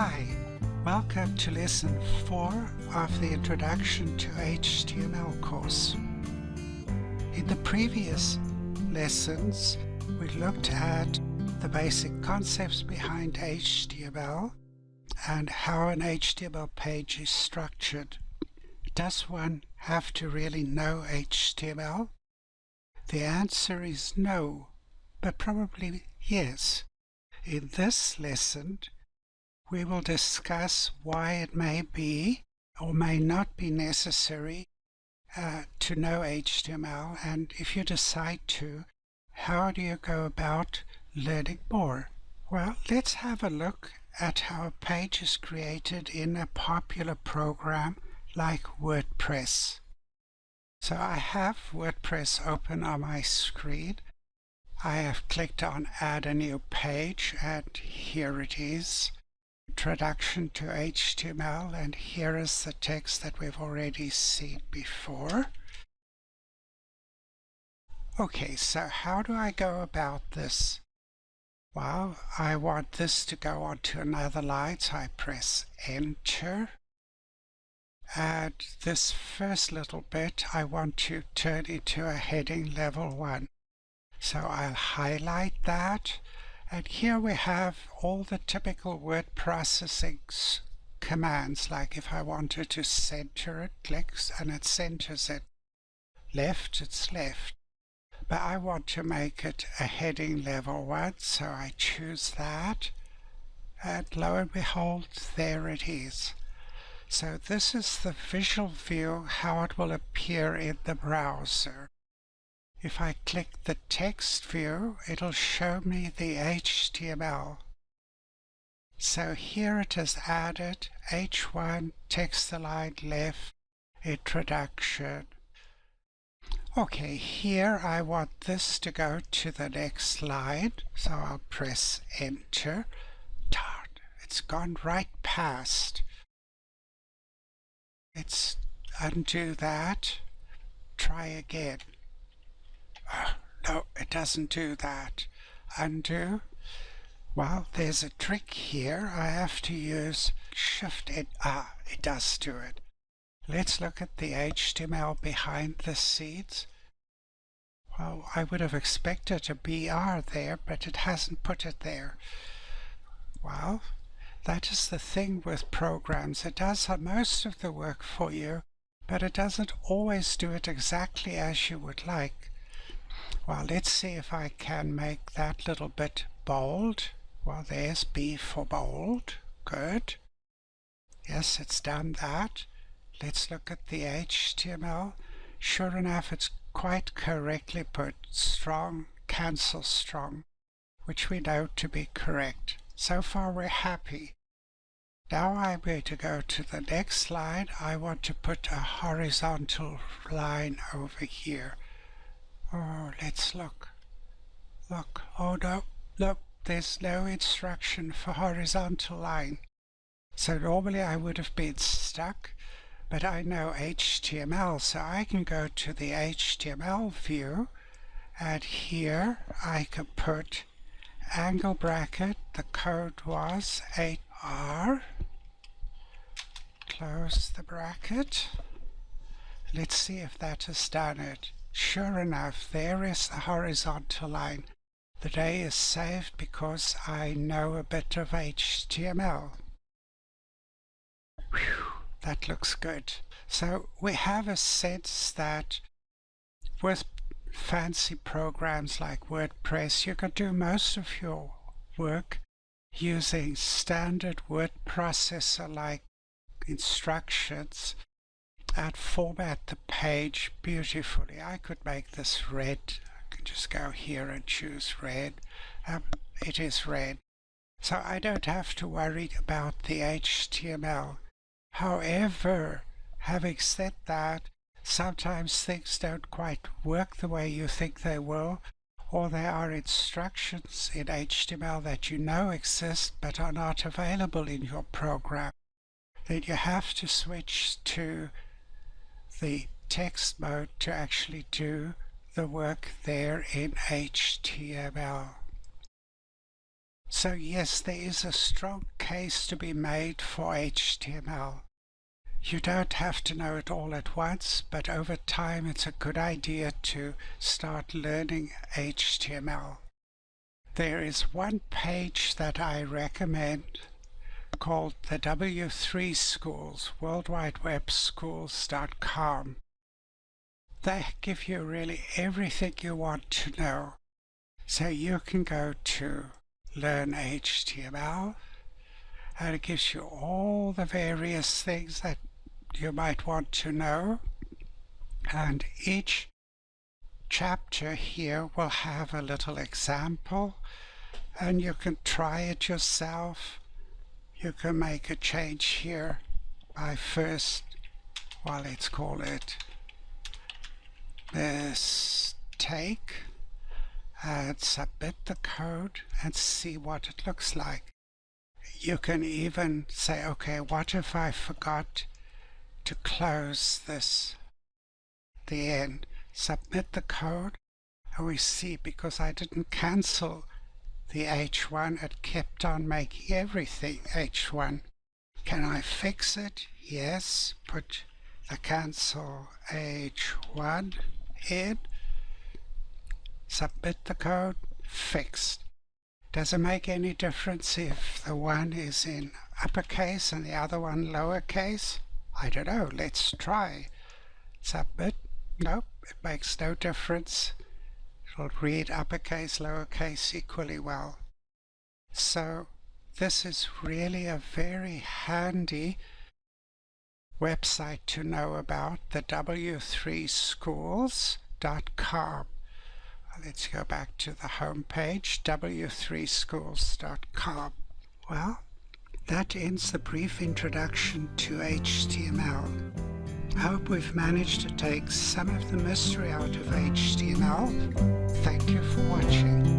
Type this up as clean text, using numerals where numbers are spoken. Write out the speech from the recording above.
Hi, welcome to lesson 4 of the Introduction to HTML course. In the previous lessons, we looked at the basic concepts behind HTML and how an HTML page is structured. Does one have to really know HTML? The answer is no, but probably yes. In this lesson, we will discuss why it may be or may not be necessary to know HTML, and if you decide to, how do you go about learning more? Well, let's have a look at how a page is created in a popular program like WordPress. So I have WordPress open on my screen. I have clicked on Add a New Page, and here it is. Introduction to HTML, and here is the text that we've already seen before. Okay, so how do I go about this? Well, I want this to go on to another line, so I press Enter. And this first little bit I want to turn into a heading level 1. So I'll highlight that. And here we have all the typical word processing commands, like if I wanted to center it, clicks and it centers it. Left, it's left. But I want to make it a heading level 1, so I choose that. And lo and behold, there it is. So this is the visual view, how it will appear in the browser. If I click the text view, it'll show me the HTML. So here it is added, H1, text aligned left, introduction. Okay, here I want this to go to the next line, so I'll press Enter. Darn, it's gone right past. Let's undo that, try again. No, it doesn't do that. Undo. Well, there's a trick here. I have to use Shift it. It does do it. Let's look at the HTML behind the scenes. Well, I would have expected a BR there, but it hasn't put it there. Well, that is the thing with programs. It does most of the work for you, but it doesn't always do it exactly as you would like. Well, let's see if I can make that little bit bold. Well, there's B for bold. Good. Yes, it's done that. Let's look at the HTML. Sure enough, it's quite correctly put. Strong, cancel strong, which we know to be correct. So far, we're happy. Now I'm going to go to the next line. I want to put a horizontal line over here. Oh, let's look. Look. Oh no, look, there's no instruction for horizontal line. So normally I would have been stuck, but I know HTML, so I can go to the HTML view, and here I can put angle bracket. The code was 8R. Close the bracket. Let's see if that has done it. Sure enough, there is the horizontal line. The day is saved because I know a bit of HTML. Whew, that looks good. So we have a sense that with fancy programs like WordPress, you can do most of your work using standard word processor like instructions and format the page beautifully. I could make this red. I can just go here and choose red. It is red. So I don't have to worry about the HTML. However, having said that, sometimes things don't quite work the way you think they will, or there are instructions in HTML that you know exist but are not available in your program. Then you have to switch to the text mode to actually do the work there in HTML. So yes, there is a strong case to be made for HTML. You don't have to know it all at once, but over time it's a good idea to start learning HTML. There is one page that I recommend called the W3 Schools, worldwidewebschools.com. They give you really everything you want to know. So you can go to Learn HTML, and it gives you all the various things that you might want to know, and each chapter here will have a little example, and you can try it yourself. You can make a change here by first, well, let's call it mistake, and submit the code and see what it looks like. You can even say, okay, what if I forgot to close this, the end? Submit the code, and we see, because I didn't cancel the H1, it kept on making everything H1. Can I fix it? Yes. Put the cancel H1 in, submit the code, fixed. Does it make any difference if the one is in uppercase and the other one lowercase? I don't know. Let's try. Submit. Nope, it makes no difference. It'll read uppercase, lowercase equally well. So this is really a very handy website to know about, the w3schools.com. Let's go back to the home page, w3schools.com. Well, that ends the brief introduction to HTML. I hope we've managed to take some of the mystery out of HTML. Thank you for watching.